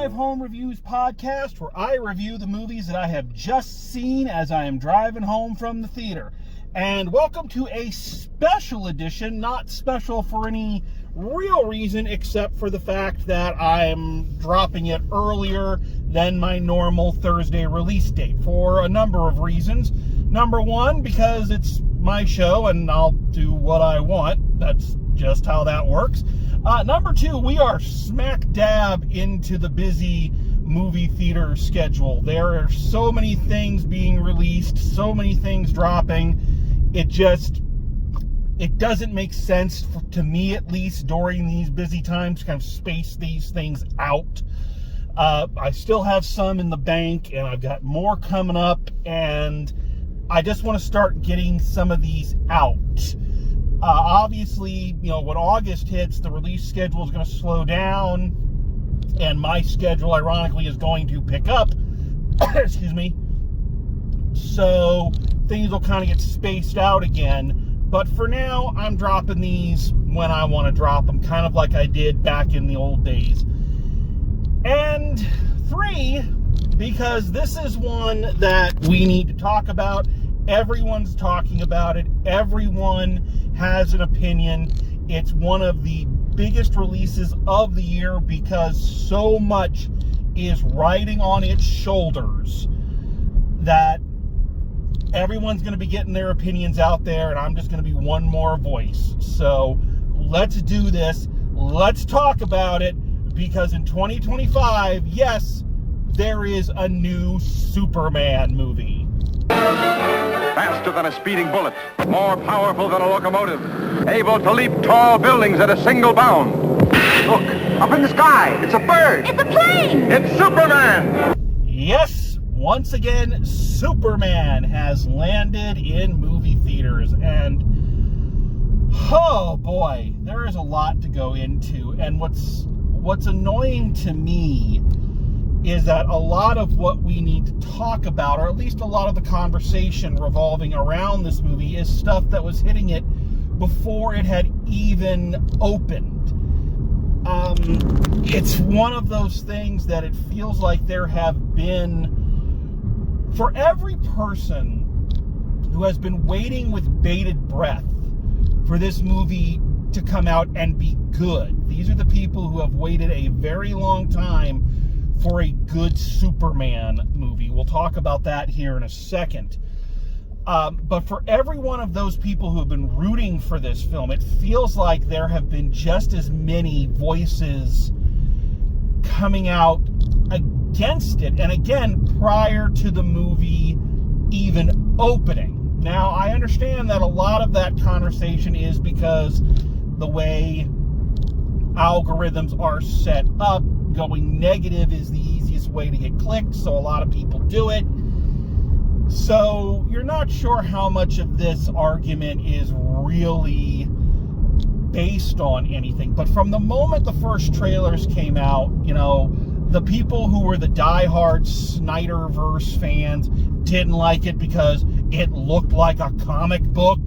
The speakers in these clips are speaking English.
Drive Home Reviews podcast, where I review the movies that I have just seen as I am driving home from the theater. And welcome to a special edition, not special for any real reason except for the fact that I'm dropping it earlier than my normal Thursday release date for a number of reasons. Number one, because it's my show and I'll do what I want. That's just how that works. Number two, we are smack dab into the busy movie theater schedule. There are so many things being released, so many things dropping. It doesn't make sense, to me at least, during these busy times to kind of space these things out. I still have some in the bank, and I've got more coming up, and I just want to start getting some of these out. Obviously, when August hits, the release schedule is going to slow down, and my schedule, ironically, is going to pick up. Excuse me. So things will kind of get spaced out again. But for now, I'm dropping these when I want to drop them, kind of like I did back in the old days. And three, because this is one that we need to talk about. Everyone's talking about it. Everyone has an opinion. It's one of the biggest releases of the year because so much is riding on its shoulders that everyone's going to be getting their opinions out there, and I'm just going to be one more voice. So let's do this. Let's talk about it, because in 2025, yes, there is a new Superman movie. Faster than a speeding bullet, more powerful than a locomotive, able to leap tall buildings at a single bound. Look, up in the sky, it's a bird. It's a plane. It's Superman. Yes, once again, Superman has landed in movie theaters, and oh boy, there is a lot to go into. And what's annoying to me is that a lot of what we need to talk about, or at least a lot of the conversation revolving around this movie, is stuff that was hitting it before it had even opened. It's one of those things that it feels like there have been, for every person who has been waiting with bated breath for this movie to come out and be good. These are the people who have waited a very long time for a good Superman movie. We'll talk about that here in a second. But for every one of those people who have been rooting for this film, it feels like there have been just as many voices coming out against it. And again, prior to the movie even opening. Now, I understand that a lot of that conversation is because the way algorithms are set up, going negative is the easiest way to get clicked, so a lot of people do it. So you're not sure how much of this argument is really based on anything. But from the moment the first trailers came out, the people who were the diehard Snyderverse fans didn't like it because it looked like a comic book.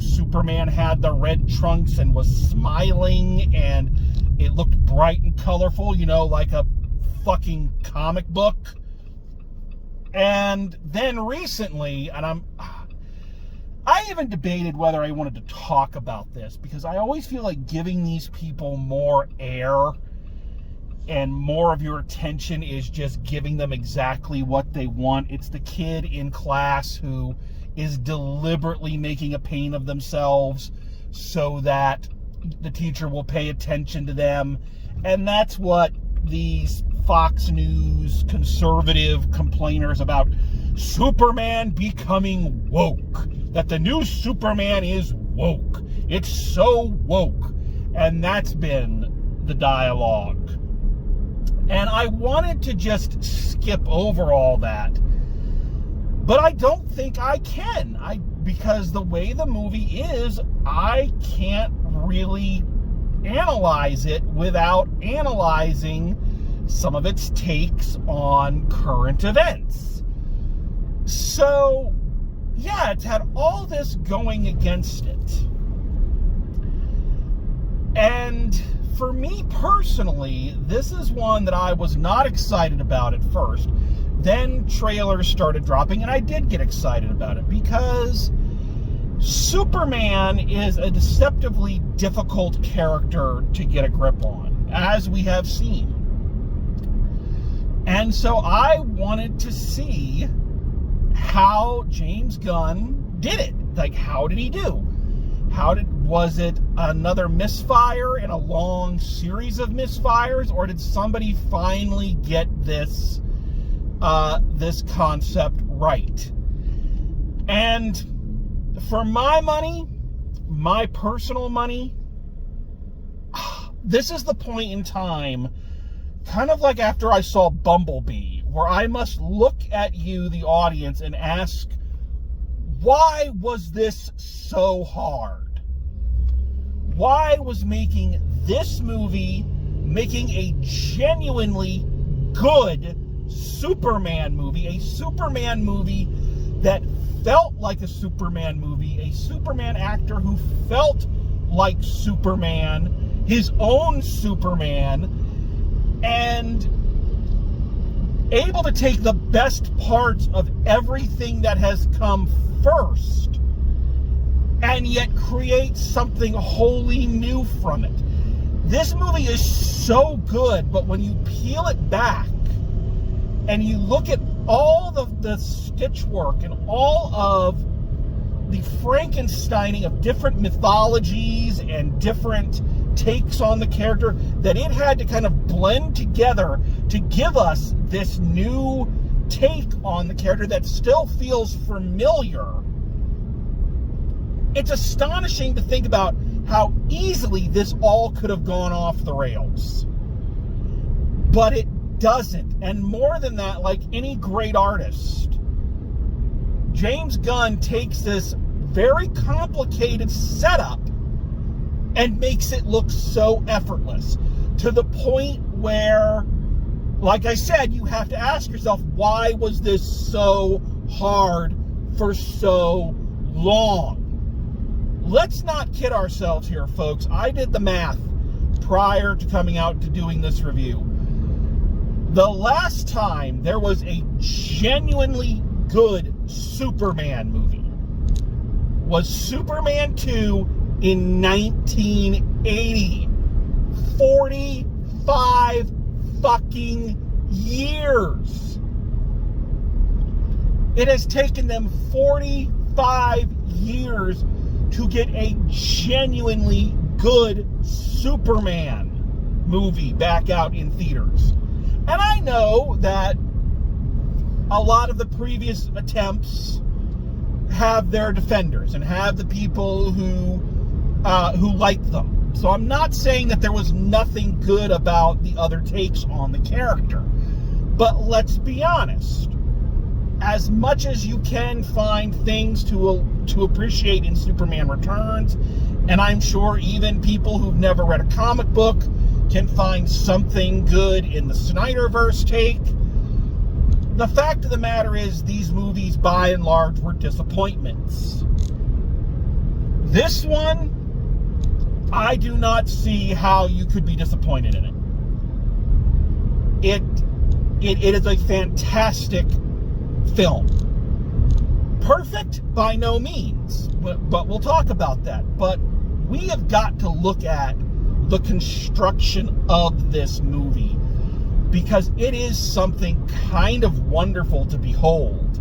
Superman had the red trunks and was smiling, and it looked bright and colorful, like a fucking comic book. And then recently, and I even debated whether I wanted to talk about this, because I always feel like giving these people more air and more of your attention is just giving them exactly what they want. It's the kid in class who is deliberately making a pain of themselves so that the teacher will pay attention to them. And that's what these Fox News conservative complainers about Superman becoming woke, that the new Superman is woke. It's so woke. And that's been the dialogue. And I wanted to just skip over all that, but I don't think I can. Because the way the movie is, I can't really analyze it without analyzing some of its takes on current events. So, yeah, it's had all this going against it. And for me personally, this is one that I was not excited about at first. Then trailers started dropping, and I did get excited about it because Superman is a deceptively difficult character to get a grip on, as we have seen. And so I wanted to see how James Gunn did it. Like, how did he do? Was it another misfire in a long series of misfires, or did somebody finally get this concept right? And for my money, my personal money, this is the point in time, kind of like after I saw Bumblebee, where I must look at you, the audience, and ask, why was this so hard? Why was making this movie, making a genuinely good Superman movie, a Superman movie that felt like a Superman movie, a Superman actor who felt like Superman, his own Superman, and able to take the best parts of everything that has come first and yet create something wholly new from it. This movie is so good, but when you peel it back and you look at all the stitch work and all of the Frankensteining of different mythologies and different takes on the character that it had to kind of blend together to give us this new take on the character that still feels familiar, it's astonishing to think about how easily this all could have gone off the rails. But it doesn't. And more than that, like any great artist, James Gunn takes this very complicated setup and makes it look so effortless, to the point where, like I said, you have to ask yourself, why was this so hard for so long? Let's not kid ourselves here, folks. I did the math prior to coming out to doing this review. The last time there was a genuinely good Superman movie was Superman 2 in 1980. 45 fucking years. It has taken them 45 years to get a genuinely good Superman movie back out in theaters. And I know that a lot of the previous attempts have their defenders and have the people who like them. So I'm not saying that there was nothing good about the other takes on the character. But let's be honest. As much as you can find things to appreciate in Superman Returns, and I'm sure even people who've never read a comic book can find something good in the Snyderverse take, the fact of the matter is these movies, by and large, were disappointments. This one, I do not see how you could be disappointed in it. It is a fantastic film. Perfect? By no means. But we'll talk about that. But we have got to look at the construction of this movie, because it is something kind of wonderful to behold.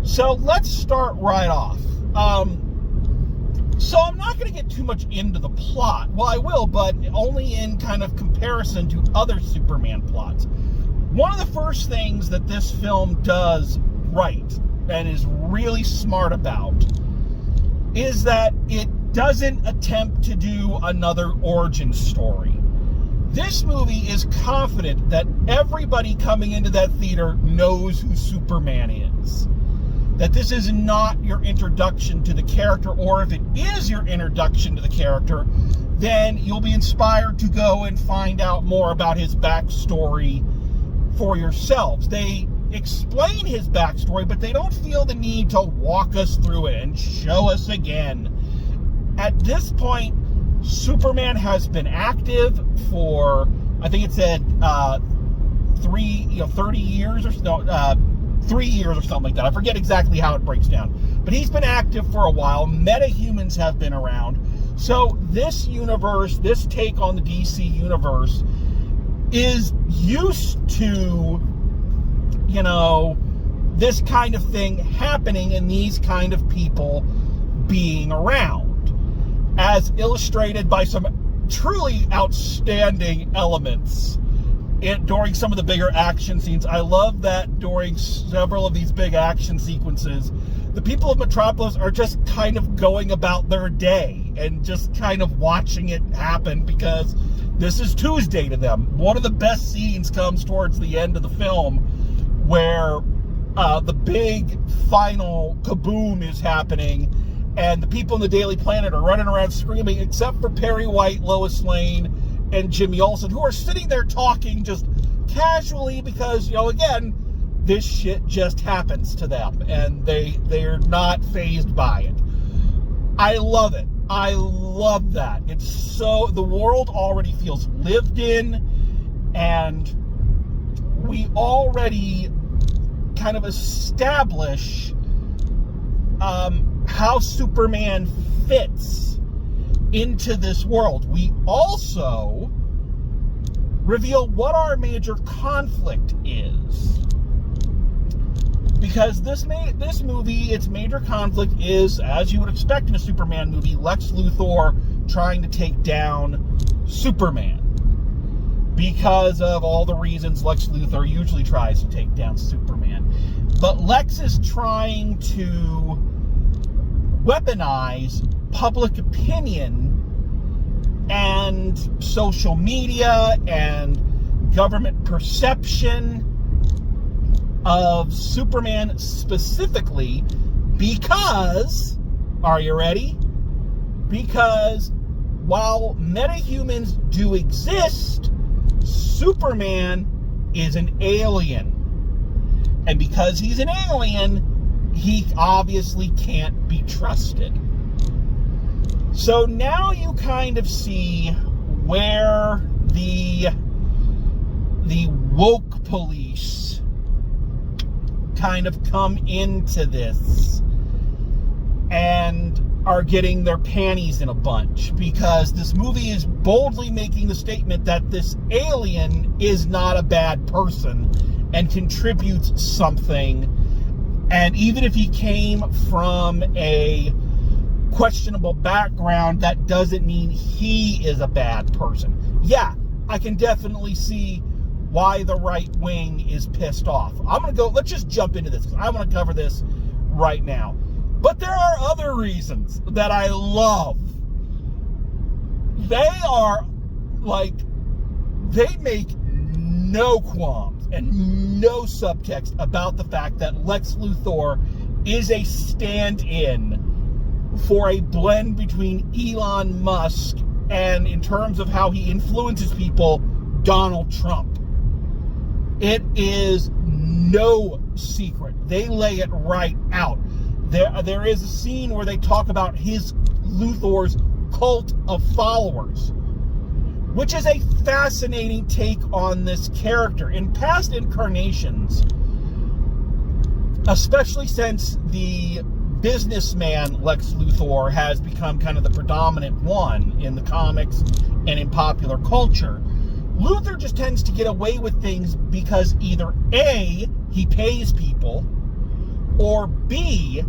So let's start right off. So I'm not going to get too much into the plot. Well, I will, but only in kind of comparison to other Superman plots. One of the first things that this film does right, and is really smart about, is that it doesn't attempt to do another origin story. This movie is confident that everybody coming into that theater knows who Superman is. That this is not your introduction to the character, or if it is your introduction to the character, then you'll be inspired to go and find out more about his backstory for yourselves. They explain his backstory, but they don't feel the need to walk us through it and show us again. At this point, Superman has been active for, I think it said 30 years or so, 3 years or something like that. I forget exactly how it breaks down. But he's been active for a while. Metahumans have been around. So this universe, this take on the DC universe, is used to, this kind of thing happening and these kind of people being around, as illustrated by some truly outstanding elements during some of the bigger action scenes. I love that during several of these big action sequences, the people of Metropolis are just kind of going about their day and just kind of watching it happen because this is Tuesday to them. One of the best scenes comes towards the end of the film where the big final kaboom is happening and the people in the Daily Planet are running around screaming, except for Perry White, Lois Lane, and Jimmy Olsen, who are sitting there talking just casually because, again, this shit just happens to them and they're not fazed by it. I love it. I love that. It's so, the world already feels lived in, and we already kind of establish how Superman fits into this world. We also reveal what our major conflict is. Because this movie, its major conflict is, as you would expect in a Superman movie, Lex Luthor trying to take down Superman. Because of all the reasons Lex Luthor usually tries to take down Superman. But Lex is trying to weaponize public opinion and social media and government perception of Superman specifically because, are you ready? Because while metahumans do exist, Superman is an alien. And because he's an alien, he obviously can't be trusted. So now you kind of see where the woke police kind of come into this and are getting their panties in a bunch, because this movie is boldly making the statement that this alien is not a bad person and contributes something. And even if he came from a questionable background, that doesn't mean he is a bad person. Yeah, I can definitely see why the right wing is pissed off. Let's just jump into this, because I want to cover this right now. But there are other reasons that I love. They are they make no qualms and no subtext about the fact that Lex Luthor is a stand-in for a blend between Elon Musk and, in terms of how he influences people, Donald Trump. It is no secret. They lay it right out. There is a scene where they talk about Luthor's cult of followers, which is a fascinating take on this character. In past incarnations, especially since the businessman Lex Luthor has become kind of the predominant one in the comics and in popular culture, Luthor just tends to get away with things because either A, he pays people, or B,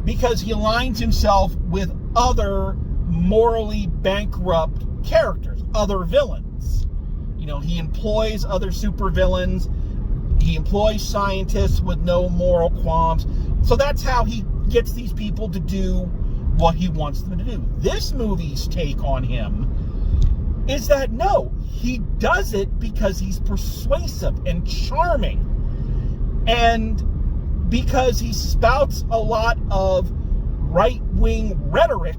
because he aligns himself with other morally bankrupt characters, other villains. He employs other supervillains. He employs scientists with no moral qualms. So that's how he gets these people to do what he wants them to do. This movie's take on him is that no, he does it because he's persuasive and charming, and because he spouts a lot of right-wing rhetoric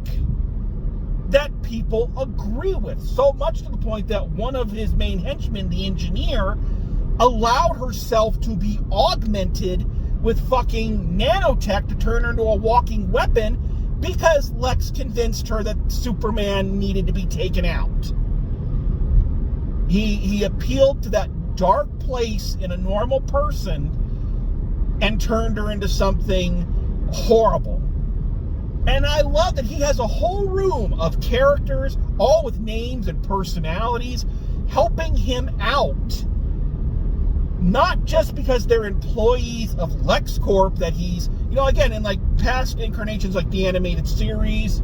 that people agree with. So much to the point that one of his main henchmen, the engineer, allowed herself to be augmented with fucking nanotech to turn her into a walking weapon because Lex convinced her that Superman needed to be taken out. He appealed to that dark place in a normal person and turned her into something horrible. And I love that he has a whole room of characters, all with names and personalities, helping him out. Not just because they're employees of LexCorp that he's, again, in like past incarnations like the animated series,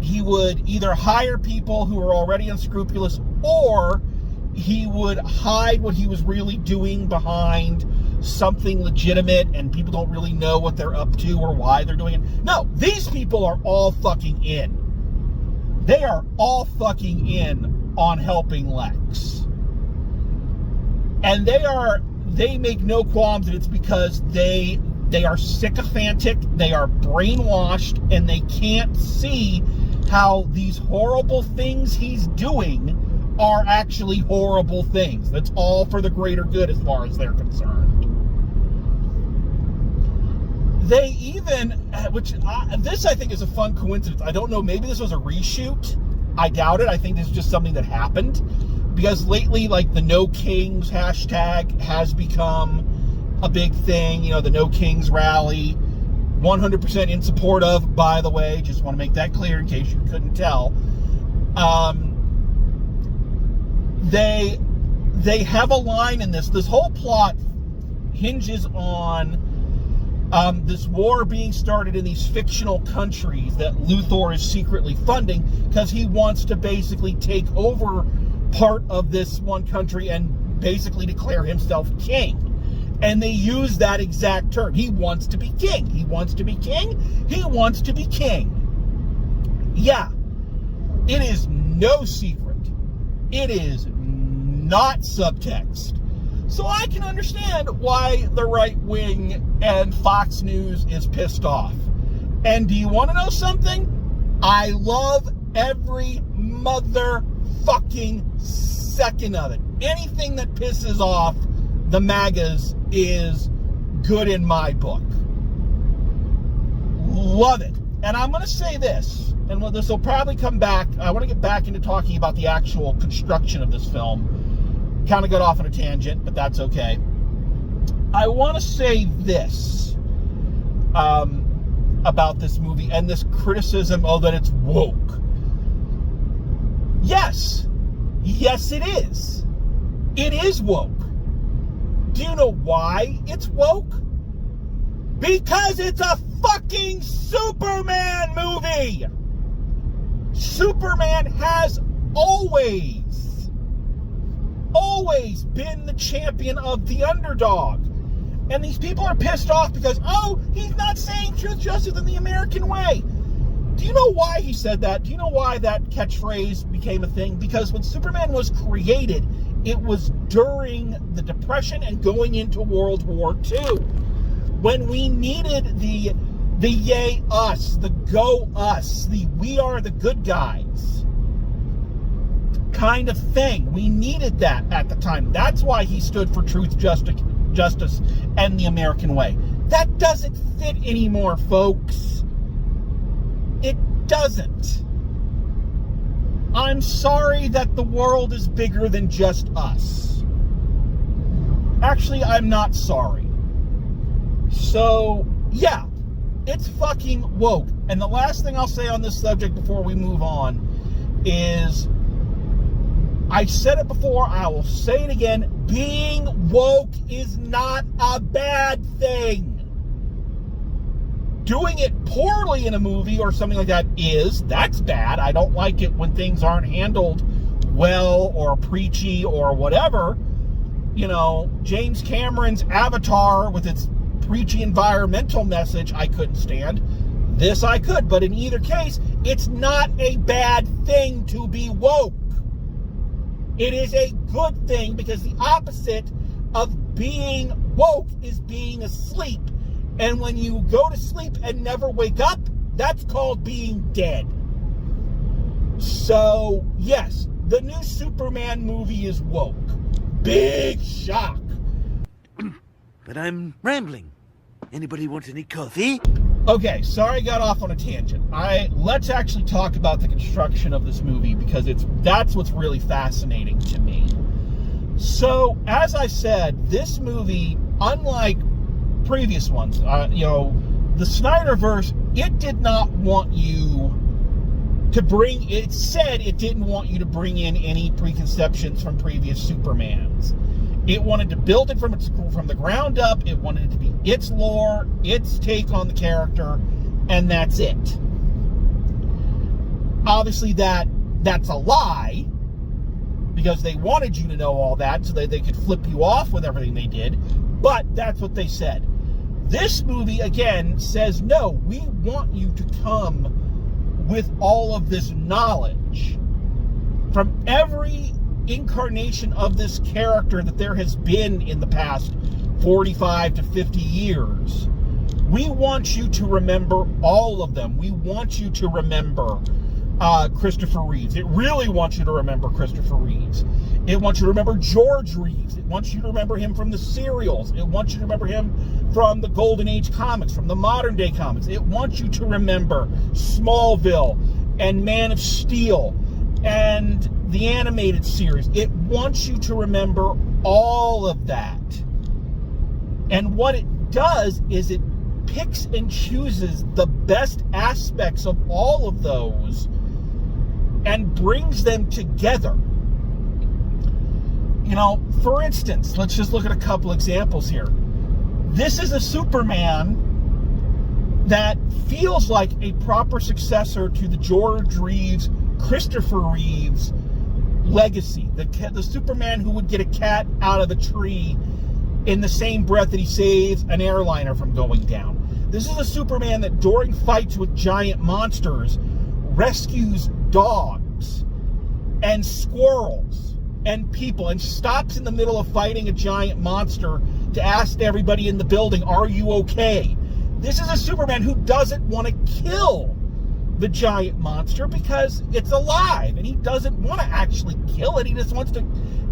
he would either hire people who are already unscrupulous, or he would hide what he was really doing behind something legitimate and people don't really know what they're up to or why they're doing it. No, these people are all fucking in. They are all fucking in on helping Lex. And they make no qualms that it's because they are sycophantic, they are brainwashed, and they can't see how these horrible things he's doing are actually horrible things. That's all for the greater good as far as they're concerned. They even, this I think is a fun coincidence. I don't know, maybe this was a reshoot. I doubt it. I think this is just something that happened. Because lately, like, the No Kings hashtag has become a big thing. The No Kings rally, 100% in support of, by the way. Just want to make that clear in case you couldn't tell. They have a line in this. This whole plot hinges on this war being started in these fictional countries that Luthor is secretly funding because he wants to basically take over part of this one country and basically declare himself king. And they use that exact term. He wants to be king. He wants to be king. He wants to be king. Yeah. It is no secret. It is not subtext. So I can understand why the right wing and Fox News is pissed off. And do you want to know something? I love every motherfucking second of it. Anything that pisses off the MAGAs is good in my book. Love it. And I'm going to say this, and this will probably come back. I want to get back into talking about the actual construction of this film. Kind of got off on a tangent, but that's okay. I want to say this about this movie and this criticism, that it's woke. Yes, it is. It is woke. Do you know why it's woke? Because it's a fucking Superman movie. Superman has always been the champion of the underdog. And these people are pissed off because, he's not saying truth, justice, and the American way. Do you know why he said that? Do you know why that catchphrase became a thing? Because when Superman was created, it was during the Depression and going into World War II. When we needed the yay us, the go us, the we are the good guys kind of thing. We needed that at the time. That's why he stood for truth, justice, and the American way. That doesn't fit anymore, folks. It doesn't. I'm sorry that the world is bigger than just us. Actually, I'm not sorry. So, yeah, it's fucking woke. And the last thing I'll say on this subject before we move on is, I said it before, I will say it again, being woke is not a bad thing. Doing it poorly in a movie or something like that that's bad. I don't like it when things aren't handled well or preachy or whatever. James Cameron's Avatar with its preachy environmental message, I couldn't stand. This I could, but in either case, it's not a bad thing to be woke. It is a good thing because the opposite of being woke is being asleep. And when you go to sleep and never wake up, that's called being dead. So, yes, the new Superman movie is woke. Big shock. But I'm rambling. Anybody want any coffee? Okay, sorry I got off on a tangent. Let's actually talk about the construction of this movie, because that's what's really fascinating to me. So, as I said, this movie, unlike previous ones, the Snyderverse, it did not want you to it said it didn't want you to bring in any preconceptions from previous Supermans. It wanted to build it from the ground up. It wanted it to be its lore, its take on the character, and that's it. Obviously, that's a lie, because they wanted you to know all that so that they could flip you off with everything they did, but that's what they said. This movie, again, says, no, we want you to come with all of this knowledge from every incarnation of this character that there has been in the past 45 to 50 years. We want you to remember all of them. We want you to remember Christopher Reeves. It really wants you to remember Christopher Reeves. It wants you to remember George Reeves. It wants you to remember him from the serials. It wants you to remember him from the Golden Age comics, from the modern day comics. It wants you to remember Smallville and Man of Steel and the animated series. It wants you to remember all of that. And what it does is it picks and chooses the best aspects of all of those and brings them together. For instance, let's just look at a couple examples here. This is a Superman that feels like a proper successor to the George Reeves, Christopher Reeves legacy. The Superman who would get a cat out of a tree in the same breath that he saves an airliner from going down. This is a Superman that during fights with giant monsters rescues dogs and squirrels and people, and stops in the middle of fighting a giant monster to ask everybody in the building, are you okay? This is a Superman who doesn't want to kill the giant monster because it's alive, and he doesn't want to actually kill it. He just wants to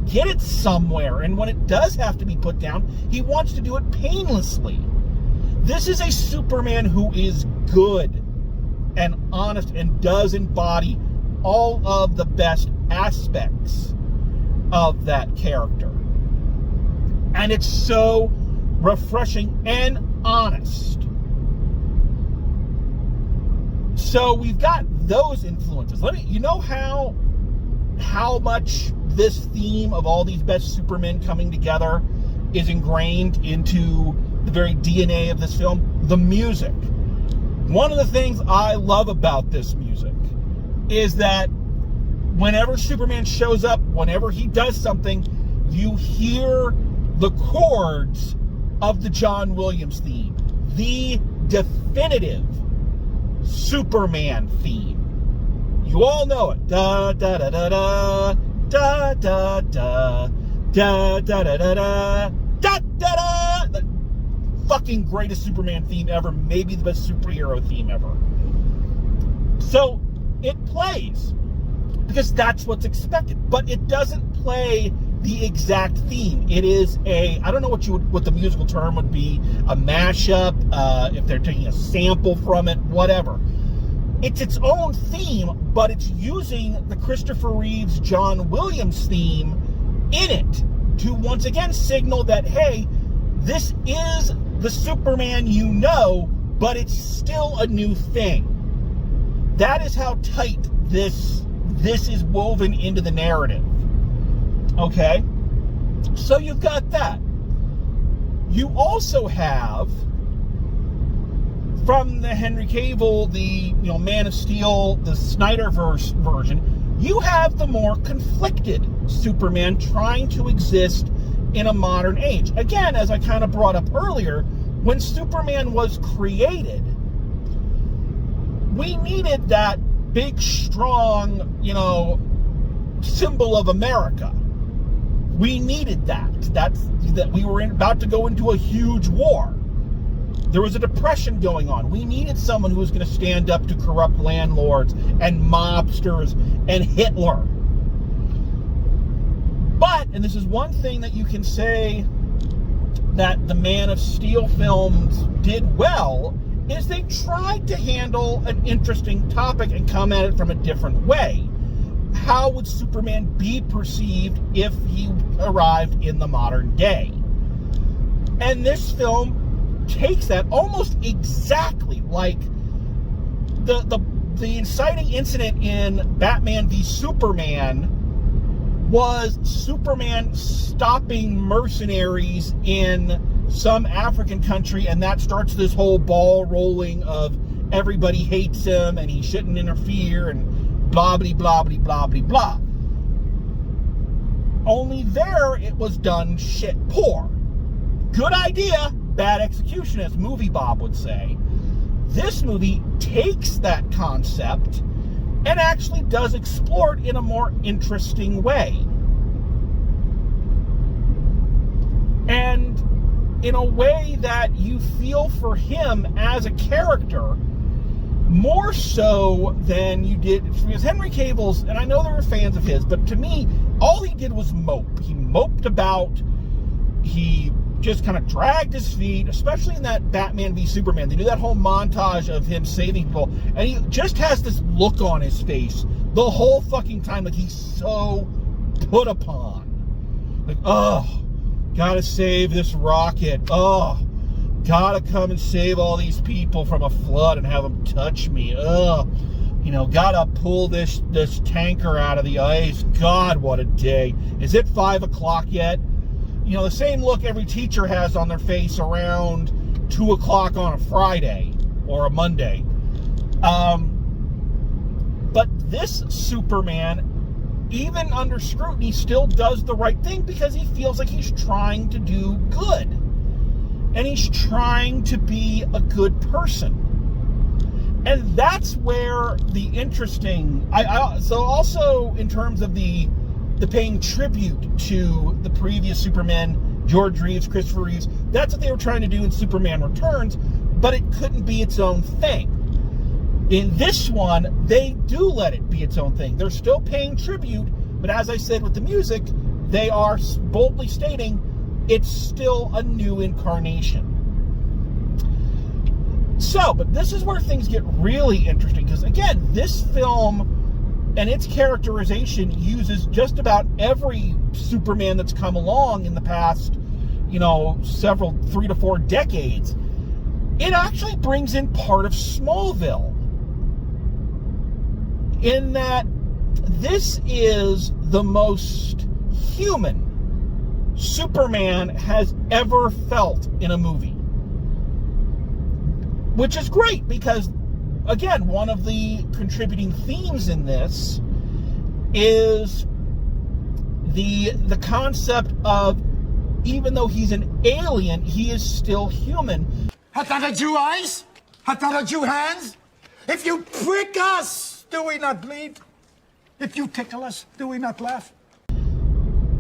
get it somewhere, and when it does have to be put down, he wants to do it painlessly. This is a Superman who is good and honest and does embody all of the best aspects of that character. And it's so refreshing and honest. So we've got those influences. You know how much this theme of all these best Supermen coming together is ingrained into the very DNA of this film? The music. One of the things I love about this music is that whenever Superman shows up, whenever he does something, you hear the chords of the John Williams theme, the definitive Superman theme. You all know it. Da da da da da da da da da da da da da da da. The fucking greatest Superman theme ever, maybe the best superhero theme ever. So it plays because that's what's expected, but it doesn't play the exact theme. It is I don't know what the musical term would be, a mashup, if they're taking a sample from it, whatever. It's its own theme, but it's using the Christopher Reeves, John Williams theme in it to once again signal that, hey, this is the Superman you know, but it's still a new thing. That is how tight this is woven into the narrative. Okay? So you've got that. You also have, from the Henry Cavill, the Man of Steel, the Snyderverse version, you have the more conflicted Superman trying to exist in a modern age. Again, as I kind of brought up earlier, when Superman was created, we needed that big, strong, symbol of America. We needed that. That we were about to go into a huge war. There was a depression going on. We needed someone who was going to stand up to corrupt landlords and mobsters and Hitler. But, and this is one thing that you can say that the Man of Steel films did well, is they tried to handle an interesting topic and come at it from a different way. How would Superman be perceived if he arrived in the modern day? And this film takes that almost exactly like the inciting incident in Batman v Superman was Superman stopping mercenaries in some African country, and that starts this whole ball rolling of everybody hates him and he shouldn't interfere and blah blah blah blah blah blah blah. Only there it was done shit poor. Good idea, bad execution, as Movie Bob would say. This movie takes that concept and actually does explore it in a more interesting way. And in a way that you feel for him as a character more so than you did, because Henry Cavill's, and I know there were fans of his, but to me, all he did was mope. He moped about, he just kind of dragged his feet, especially in that Batman v Superman. They do that whole montage of him saving people, and he just has this look on his face the whole fucking time, like he's so put upon. Like, oh, gotta save this rocket. Oh, gotta come and save all these people from a flood and have them touch me. Oh, you know, gotta pull this tanker out of the ice. God, what a day. Is it 5 o'clock yet? You know, the same look every teacher has on their face around 2 o'clock on a Friday or a Monday. But this Superman, even under scrutiny, still does the right thing because he feels like he's trying to do good. And he's trying to be a good person. And that's where the interesting... So also in terms of the paying tribute to the previous Superman, George Reeves, Christopher Reeves, that's what they were trying to do in Superman Returns, but it couldn't be its own thing. In this one, they do let it be its own thing. They're still paying tribute, but as I said with the music, they are boldly stating it's still a new incarnation. So, but this is where things get really interesting, because again, this film and its characterization uses just about every Superman that's come along in the past, 3 to 4 decades. It actually brings in part of Smallville, in that this is the most human Superman has ever felt in a movie. Which is great, because again, one of the contributing themes in this is the concept of, even though he's an alien, he is still human. Hath that a Jew eyes? Hath that a Jew hands? If you prick us, do we not bleed? If you tickle us, do we not laugh?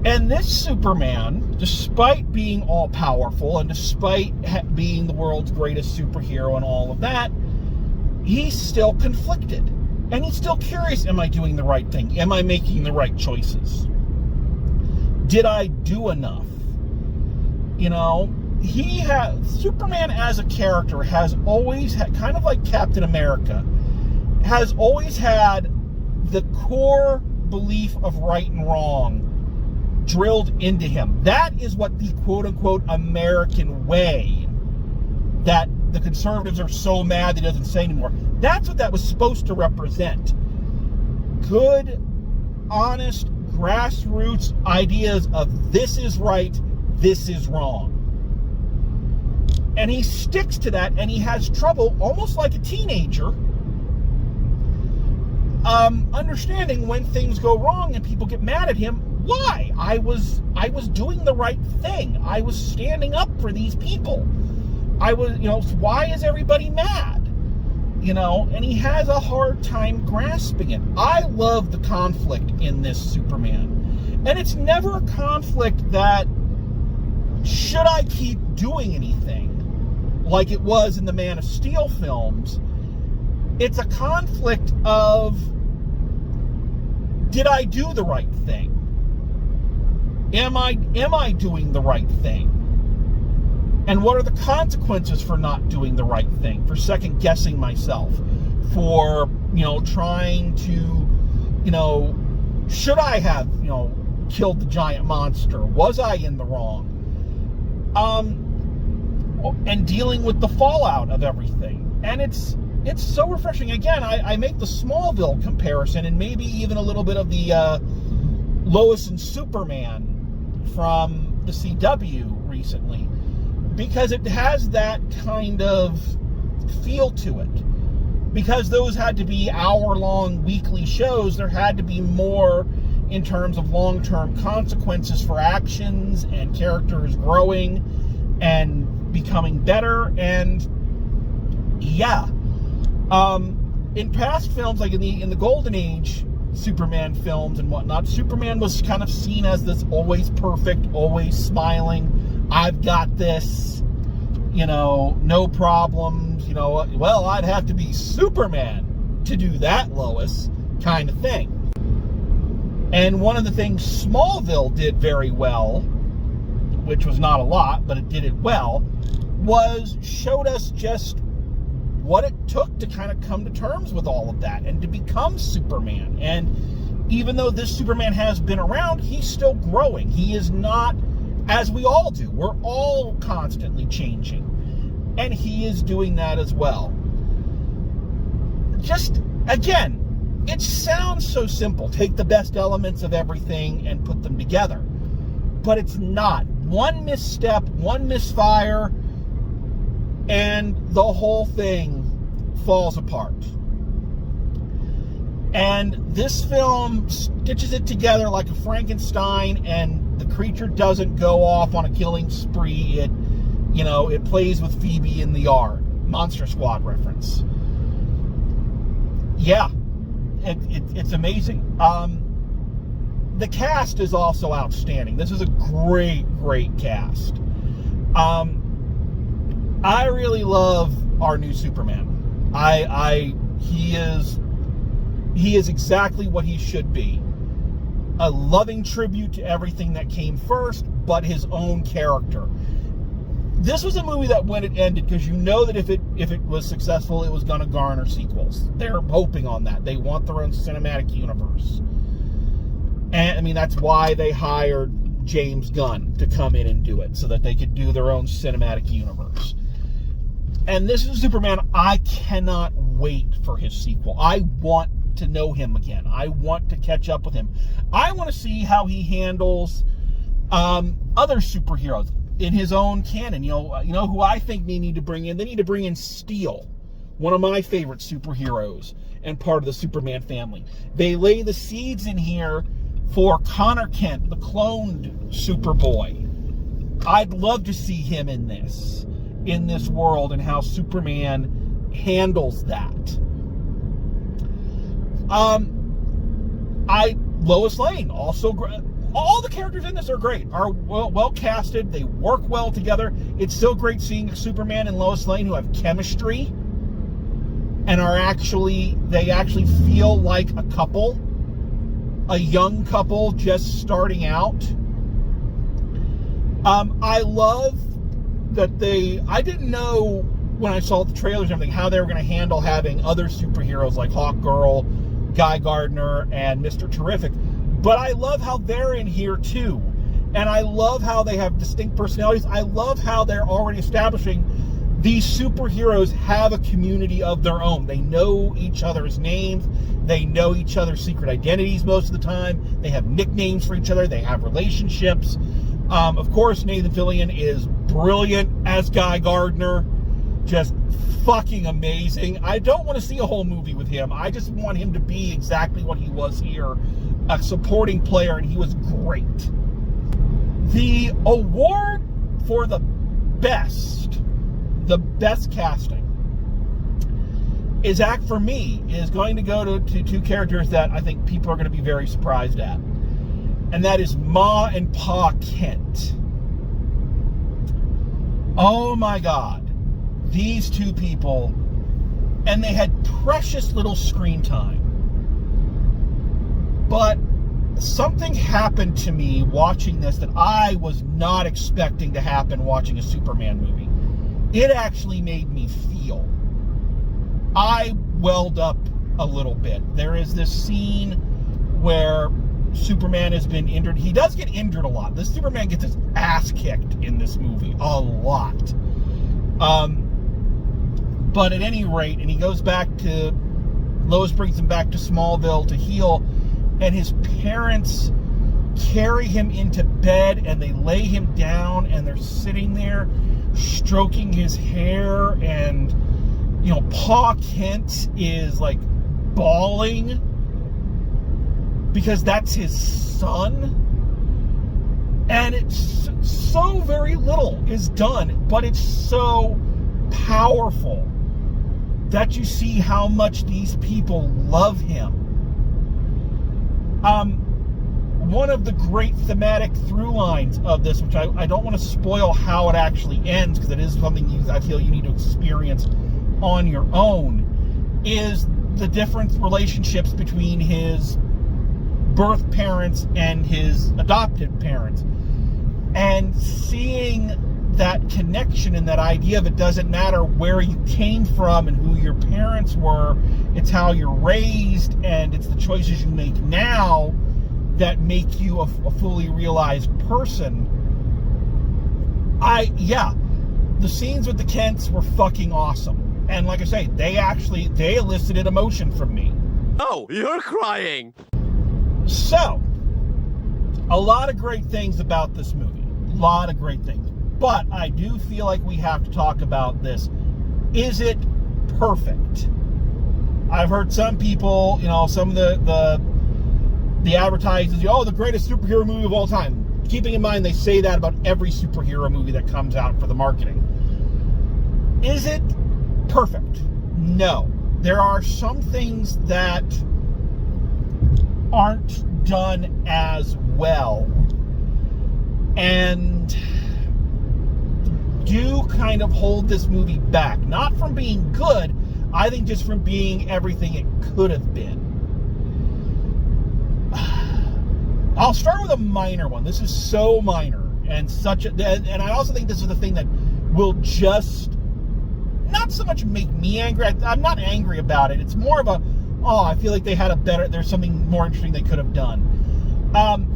And this Superman, despite being all-powerful and despite being the world's greatest superhero and all of that, he's still conflicted. And he's still curious, am I doing the right thing? Am I making the right choices? Did I do enough? Superman as a character has always had, kind of like Captain America, has always had the core belief of right and wrong drilled into him. That is what the quote-unquote American way that the conservatives are so mad that he doesn't say anymore. That's what that was supposed to represent. Good, honest, grassroots ideas of this is right, this is wrong. And he sticks to that, and he has trouble, almost like a teenager, understanding when things go wrong and people get mad at him. Why? I was doing the right thing. I was standing up for these people. Why is everybody mad? And he has a hard time grasping it. I love the conflict in this Superman. And it's never a conflict that, should I keep doing anything, like it was in the Man of Steel films. It's a conflict of, did I do the right thing? Am I doing the right thing? And what are the consequences for not doing the right thing, for second guessing myself, for, trying to, should I have, killed the giant monster? Was I in the wrong? And dealing with the fallout of everything. And it's so refreshing. Again, I make the Smallville comparison, and maybe even a little bit of the Lois and Superman from the CW recently, because it has that kind of feel to it. Because those had to be hour-long weekly shows, there had to be more in terms of long-term consequences for actions and characters growing and becoming better. And yeah, in past films, like in the Golden Age Superman films and whatnot, Superman was kind of seen as this always perfect, always smiling, I've got this, no problems, well, I'd have to be Superman to do that, Lois, kind of thing. And one of the things Smallville did very well, which was not a lot, but it did it well, was showed us just what it took to kind of come to terms with all of that and to become Superman. And even though this Superman has been around, he's still growing. He is not, as we all do, we're all constantly changing. And he is doing that as well. Just, again, it sounds so simple. Take the best elements of everything and put them together. But it's not. One misstep, one misfire, and the whole thing falls apart. And this film stitches it together like a Frankenstein, and the creature doesn't go off on a killing spree. It plays with Phoebe in the yard. Monster Squad reference. Yeah, it's amazing. The cast is also outstanding. This is a great cast. I really love our new Superman. He is exactly what he should be. A loving tribute to everything that came first, but his own character. This was a movie that when it ended, because that if it was successful, it was going to garner sequels. They're hoping on that. They want their own cinematic universe. And that's why they hired James Gunn to come in and do it, so that they could do their own cinematic universe. And this is Superman. I cannot wait for his sequel. I want to know him again. I want to catch up with him. I want to see how he handles other superheroes in his own canon. Who I think they need to bring in? They need to bring in Steel, one of my favorite superheroes and part of the Superman family. They lay the seeds in here for Connor Kent, the cloned Superboy. I'd love to see him in this world and how Superman handles that. Lois Lane, also great. All the characters in this are great, are well casted, they work well together. It's still great seeing Superman and Lois Lane who have chemistry and they actually feel like a couple, a young couple just starting out. I love that I didn't know when I saw the trailers and everything how they were going to handle having other superheroes like Hawkgirl, Guy Gardner, and Mr. Terrific. But I love how they're in here too. And I love how they have distinct personalities. I love how they're already establishing these superheroes have a community of their own. They know each other's names. They know each other's secret identities most of the time. They have nicknames for each other. They have relationships. Of course, Nathan Fillion is brilliant as Guy Gardner. Just fucking amazing. I don't want to see a whole movie with him. I just want him to be exactly what he was here, a supporting player, and he was great. The award for the best casting for me is going to go to two characters that I think people are going to be very surprised at. And that is Ma and Pa Kent. Oh my God. These two people, and they had precious little screen time. But something happened to me watching this that I was not expecting to happen watching a Superman movie. It actually made me feel. I welled up a little bit. There is this scene where Superman has been injured. He does get injured a lot. This Superman gets his ass kicked in this movie a lot. But at any rate, and he goes back to, Lois brings him back to Smallville to heal, and his parents carry him into bed and they lay him down and they're sitting there stroking his hair, and you know, Pa Kent is like bawling because that's his son. And it's so very little is done, but it's so powerful that you see how much these people love him. One of the great thematic through lines of this, which I don't want to spoil how it actually ends, because it is something I feel you need to experience on your own, is the different relationships between his birth parents and his adopted parents. And seeing that connection and that idea of it doesn't matter where you came from and who your parents were, it's how you're raised and it's the choices you make now that make you a fully realized person. The scenes with the Kents were fucking awesome. And like I say, they elicited emotion from me. Oh, you're crying! So, a lot of great things about this movie. A lot of great things. But I do feel like we have to talk about this. Is it perfect? I've heard some people, you know, some of the advertisers, oh, the greatest superhero movie of all time. Keeping in mind they say that about every superhero movie that comes out for the marketing. Is it perfect? No. There are some things that aren't done as well and do kind of hold this movie back. Not from being good, I think just from being everything it could have been. I'll start with a minor one. This is so minor and and I also think this is the thing that will just not so much make me angry. I'm not angry about it. It's more of I feel like they had there's something more interesting they could have done.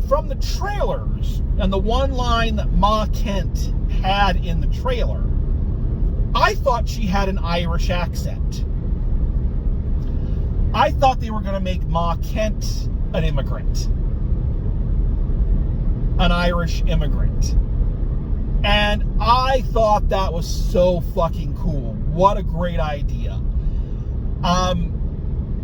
From the trailers, and the one line that Ma Kent had in the trailer, I thought she had an Irish accent. I thought they were going to make Ma Kent an immigrant. An Irish immigrant. And I thought that was so fucking cool. What a great idea.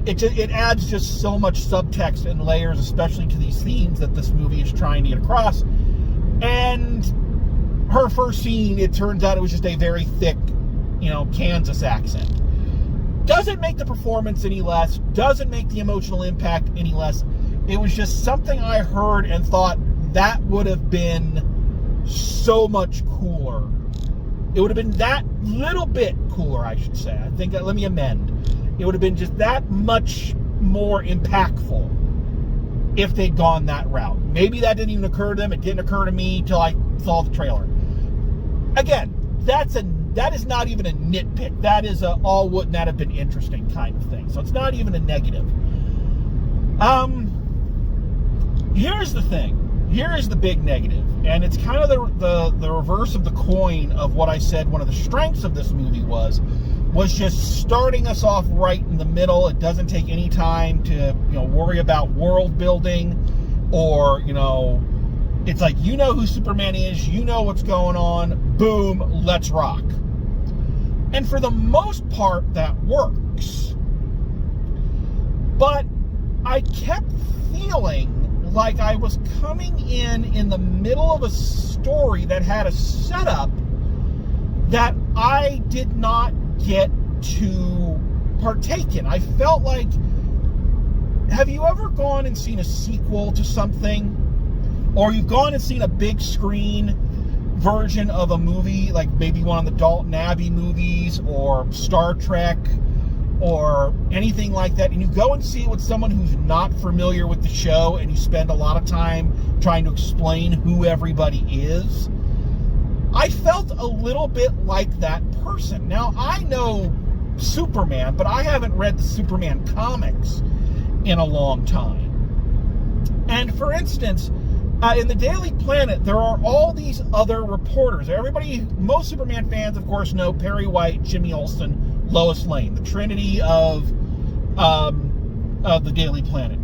It adds just so much subtext and layers, especially to these themes that this movie is trying to get across. And her first scene, it turns out it was just a very thick, Kansas accent. Doesn't make the performance any less, doesn't make the emotional impact any less. It was just something I heard and thought that would have been so much cooler. It would have been that little bit cooler, I should say. I think, let me amend. It would have been just that much more impactful if they'd gone that route. Maybe that didn't even occur to them. It didn't occur to me till I saw the trailer. Again, that is not even a nitpick. That is wouldn't that have been interesting kind of thing. So it's not even a negative. Here's the thing. Here is the big negative. And it's kind of the reverse of the coin of what I said one of the strengths of this movie was just starting us off right in the middle. It doesn't take any time to, worry about world building or, it's like, who Superman is, what's going on, boom, let's rock. And for the most part, that works. But I kept feeling like I was coming in the middle of a story that had a setup that I did not get to partake in. I felt like, have you ever gone and seen a sequel to something? Or you've gone and seen a big screen version of a movie, like maybe one of the Dalton Abbey movies or Star Trek or anything like that, and you go and see it with someone who's not familiar with the show, and you spend a lot of time trying to explain who everybody is, I felt a little bit like that person. Now, I know Superman, but I haven't read the Superman comics in a long time. And for instance, in the Daily Planet, there are all these other reporters. Most Superman fans, of course, know Perry White, Jimmy Olsen, Lois Lane, the trinity of the Daily Planet.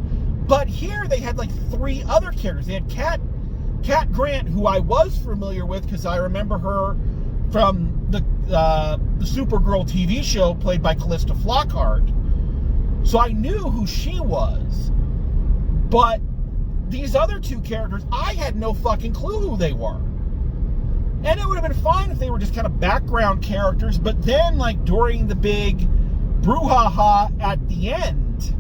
But here they had like 3 other characters. They had Cat Grant, who I was familiar with because I remember her from the Supergirl TV show played by Callista Flockhart. So I knew who she was. But these other 2 characters, I had no fucking clue who they were. And it would have been fine if they were just kind of background characters, but then, like, during the big brouhaha at the end,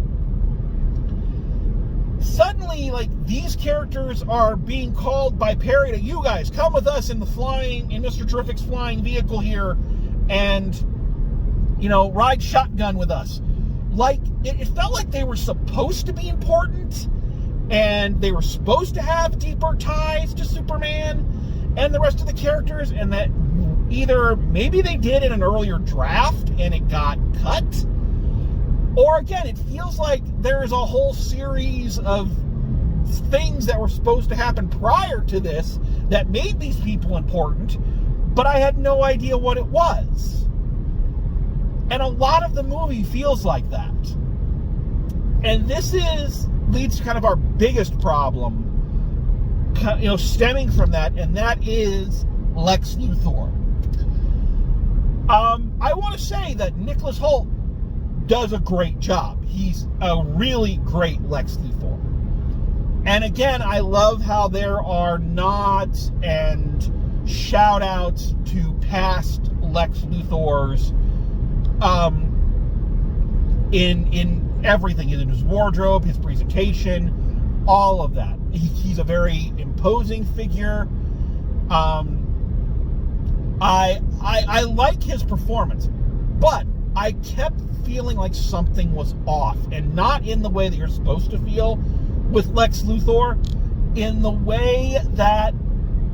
suddenly, like, these characters are being called by Perry to, you guys, come with us in Mr. Terrific's flying vehicle here, and, you know, ride shotgun with us. Like, it felt like they were supposed to be important, and they were supposed to have deeper ties to Superman and the rest of the characters, and that either maybe they did in an earlier draft and it got cut, or again, it feels like there's a whole series of things that were supposed to happen prior to this that made these people important, but I had no idea what it was. And a lot of the movie feels like that. And this leads to kind of our biggest problem, you know, stemming from that, and that is Lex Luthor. I want to say that Nicholas Hoult does a great job. He's a really great Lex Luthor. And again, I love how there are nods and shout-outs to past Lex Luthors in everything, in his wardrobe, his presentation, all of that. He's a very imposing figure. I like his performance, but I kept feeling like something was off, and not in the way that you're supposed to feel with Lex Luthor, in the way that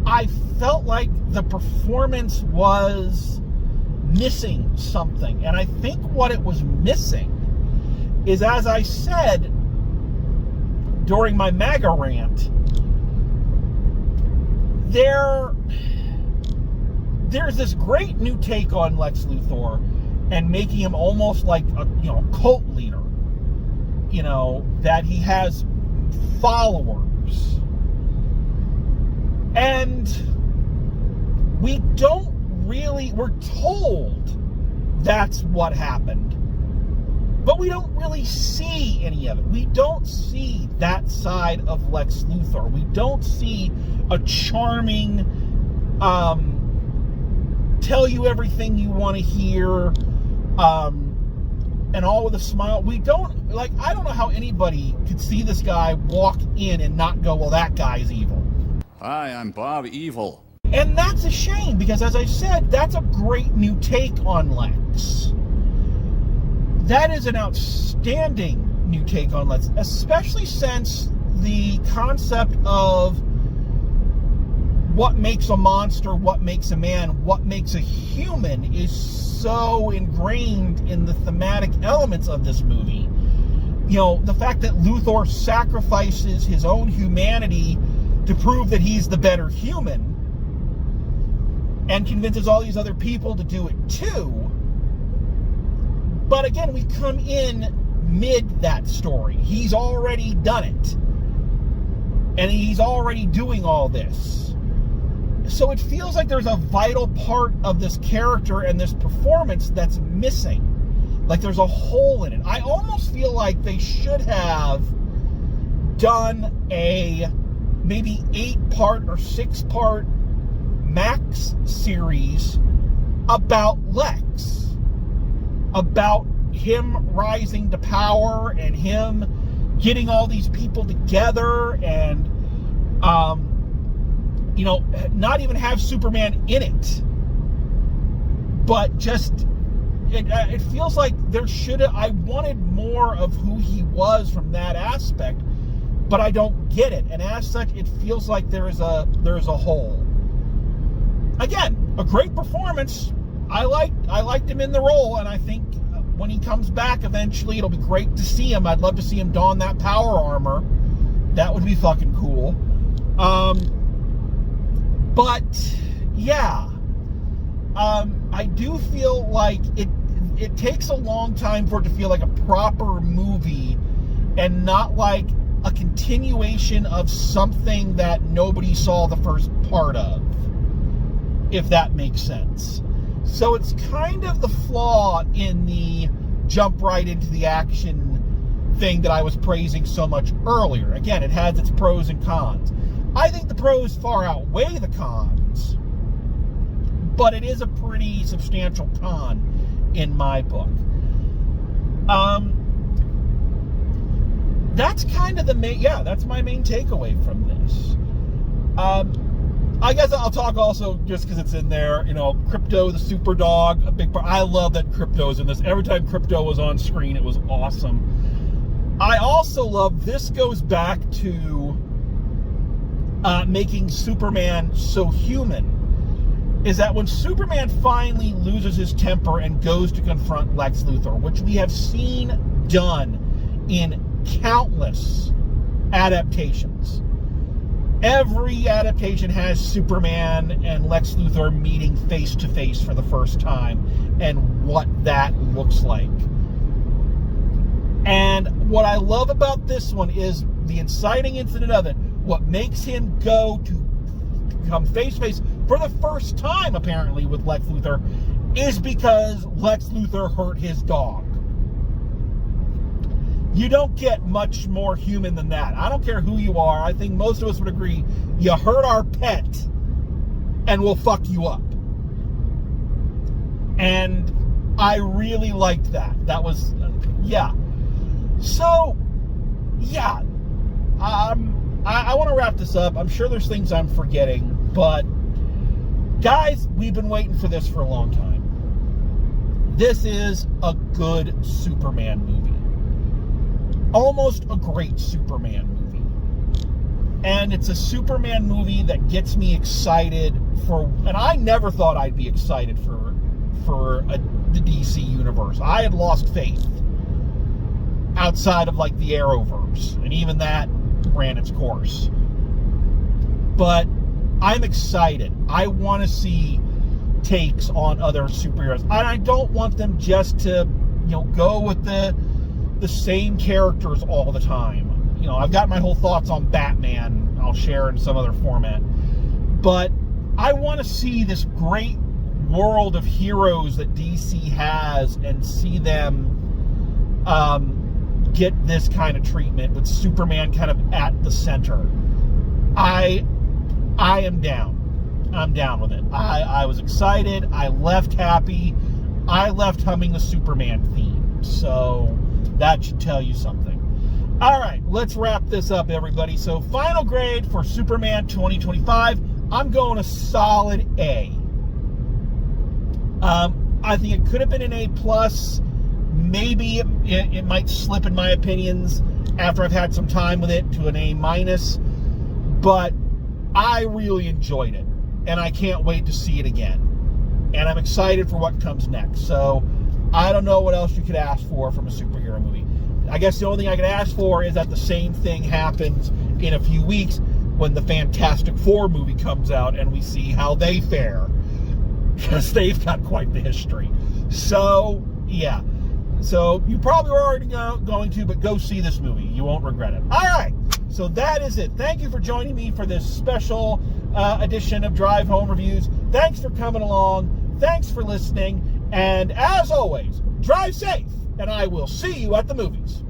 I felt like the performance was missing something. And I think what it was missing is, as I said during my MAGA rant, there's this great new take on Lex Luthor and making him almost like a cult leader, that he has followers, and we're told that's what happened, but we don't really see any of it. We don't see that side of Lex Luthor. We don't see a charming, tell you everything you want to hear, and all with a smile. I don't know how anybody could see this guy walk in and not go, well, that guy's evil. Hi, I'm Bob Evil. And that's a shame, because as I said, that's a great new take on Lex. That is an outstanding new take on Lex, especially since the concept of what makes a monster, what makes a man, what makes a human is so ingrained in the thematic elements of this movie. The fact that Luthor sacrifices his own humanity to prove that he's the better human and convinces all these other people to do it too. But again, we come in mid that story. He's already done it. And he's already doing all this. So it feels like there's a vital part of this character and this performance that's missing. Like there's a hole in it. I almost feel like they should have done a maybe 8-part or 6-part Max series about Lex. About him rising to power and him getting all these people together and, not even have Superman in it, but just it feels like I wanted more of who he was from that aspect, but I don't get it. And as such, it feels like there is a hole. Again, a great performance. I liked him in the role, and I think when he comes back eventually, it'll be great to see him. I'd love to see him don that power armor. That would be fucking cool. But yeah, I do feel like it takes a long time for it to feel like a proper movie and not like a continuation of something that nobody saw the first part of, if that makes sense. So it's kind of the flaw in the jump right into the action thing that I was praising so much earlier. Again, it has its pros and cons. I think the pros far outweigh the cons, but it is a pretty substantial con in my book. That's kind of that's my main takeaway from this. I guess I'll talk also, just because it's in there, Krypto the super dog, a big part. I love that Krypto's in this. Every time Krypto was on screen, it was awesome. I also love, this goes back to making Superman so human, is that when Superman finally loses his temper and goes to confront Lex Luthor, which we have seen done in countless adaptations. Every adaptation has Superman and Lex Luthor meeting face to face for the first time and what that looks like. And what I love about this one is the inciting incident of it. What makes him go to come face to face for the first time, apparently, with Lex Luthor is because Lex Luthor hurt his dog. You don't get much more human than that. I don't care who you are. I think most of us would agree, you hurt our pet and we'll fuck you up. And I really liked that. That was, yeah. So, yeah. I want to wrap this up. I'm sure there's things I'm forgetting, but guys, we've been waiting for this for a long time. This is a good Superman movie. Almost a great Superman movie. And it's a Superman movie that gets me excited and I never thought I'd be excited for the DC universe. I had lost faith outside of like the Arrowverse, and even that ran its course. But I'm excited. I want to see takes on other superheroes. And I don't want them just to, go with the same characters all the time. I've got my whole thoughts on Batman I'll share in some other format. But I want to see this great world of heroes that DC has and see them get this kind of treatment with Superman kind of at the center. I am down. I'm down with it. I was excited. I left happy. I left humming the Superman theme. So that should tell you something. All right, let's wrap this up, everybody. So final grade for Superman 2025, I'm going a solid A. I think it could have been an A+. Maybe it might slip, in my opinions, after I've had some time with it, to an A-. But I really enjoyed it, and I can't wait to see it again. And I'm excited for what comes next. So I don't know what else you could ask for from a superhero movie. I guess the only thing I could ask for is that the same thing happens in a few weeks when the Fantastic Four movie comes out and we see how they fare, because they've got quite the history. So, yeah. So you probably were already going to, but go see this movie. You won't regret it. All right. So that is it. Thank you for joining me for this special edition of Drive Home Reviews. Thanks for coming along. Thanks for listening. And as always, drive safe, and I will see you at the movies.